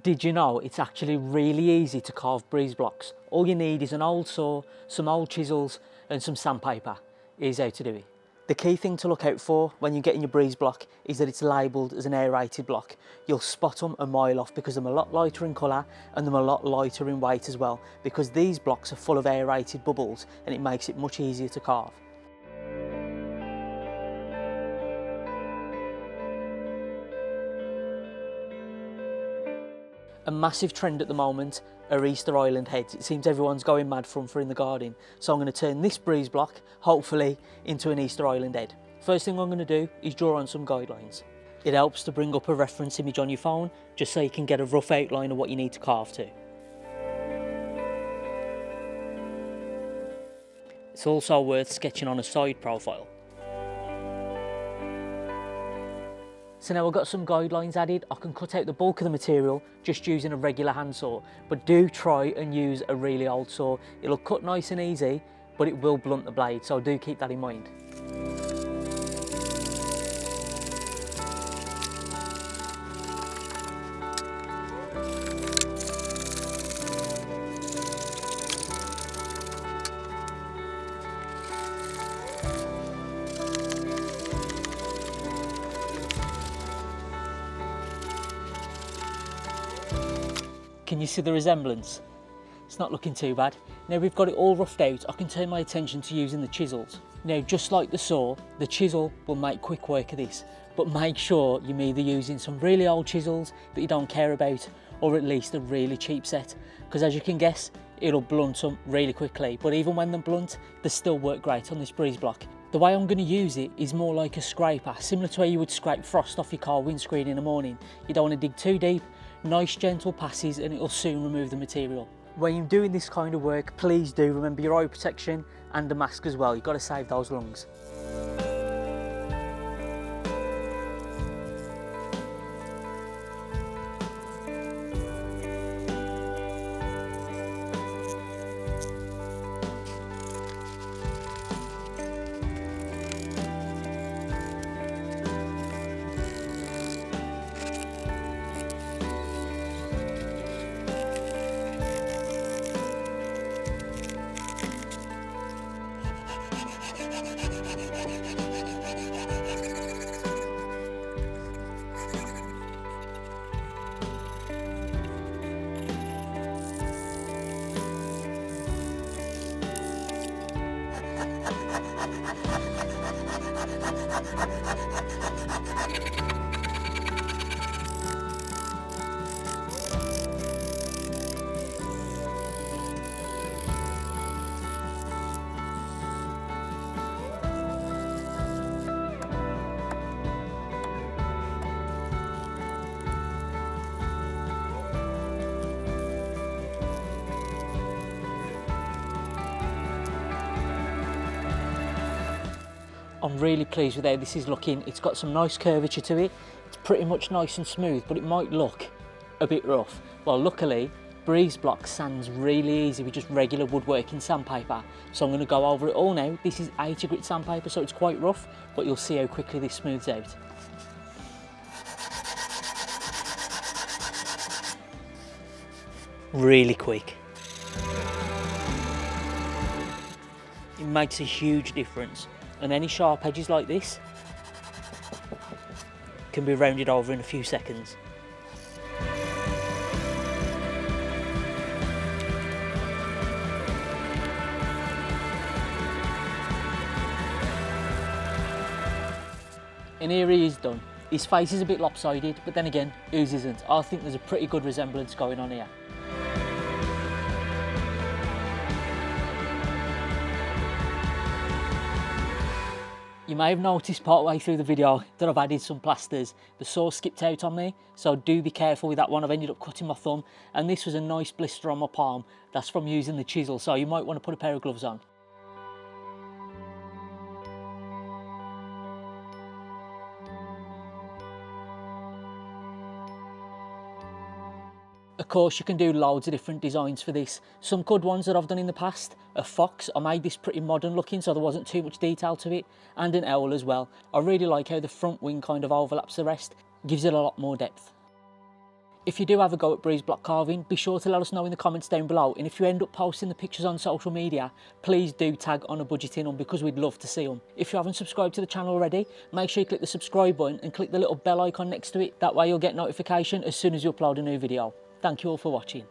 Did you know it's actually really easy to carve breeze blocks? All you need is an old saw, some old chisels and some sandpaper. Here's how to do it. The key thing to look out for when you're getting your breeze block is that it's labelled as an aerated block. You'll spot them a mile off because they're a lot lighter in colour and they're a lot lighter in weight as well, because these blocks are full of aerated bubbles and it makes it much easier to carve. A massive trend at the moment are Easter Island heads. It seems everyone's going mad for them for in the garden. So I'm going to turn this breeze block, hopefully, into an Easter Island head. First thing I'm going to do is draw on some guidelines. It helps to bring up a reference image on your phone, just so you can get a rough outline of what you need to carve to. It's also worth sketching on a side profile. So now I've got some guidelines added, I can cut out the bulk of the material just using a regular handsaw, but do try and use a really old saw. It'll cut nice and easy, but it will blunt the blade, so do keep that in mind. Can you see the resemblance? It's not looking too bad. Now we've got it all roughed out, I can turn my attention to using the chisels. Now, just like the saw, the chisel will make quick work of this, but make sure you're either using some really old chisels that you don't care about, or at least a really cheap set, because as you can guess, it'll blunt them really quickly, but even when they're blunt, they still work great on this breeze block. The way I'm going to use it is more like a scraper, similar to how you would scrape frost off your car windscreen in the morning. You don't want to dig too deep, nice gentle passes and it'll soon remove the material. When you're doing this kind of work, please do remember your eye protection and a mask as well. You've got to save those lungs. I'm really pleased with how this is looking. It's got some nice curvature to it. It's pretty much nice and smooth, but it might look a bit rough. Well, luckily, breeze block sands really easy with just regular woodworking sandpaper. So I'm going to go over it all now. This is 80 grit sandpaper, so it's quite rough, but you'll see how quickly this smooths out. Really quick. It makes a huge difference. And any sharp edges like this can be rounded over in a few seconds. And here he is done. His face is a bit lopsided, but then again, whose isn't? I think there's a pretty good resemblance going on here. You may have noticed part way through the video that I've added some plasters. The saw skipped out on me, so do be careful with that one. I've ended up cutting my thumb, and this was a nice blister on my palm. That's from using the chisel, so you might want to put a pair of gloves on. Of course, you can do loads of different designs for this. Some good ones that I've done in the past, a fox. I made this pretty modern looking, so there wasn't too much detail to it, and an owl as well. I really like how the front wing kind of overlaps the rest, gives it a lot more depth. If you do have a go at breeze block carving, be sure to let us know in the comments down below, and if you end up posting the pictures on social media, please do tag On a Budget in them, because we'd love to see them. If you haven't subscribed to the channel already, make sure you click the subscribe button and click the little bell icon next to it. That way you'll get notification as soon as you upload a new video. Thank you all for watching.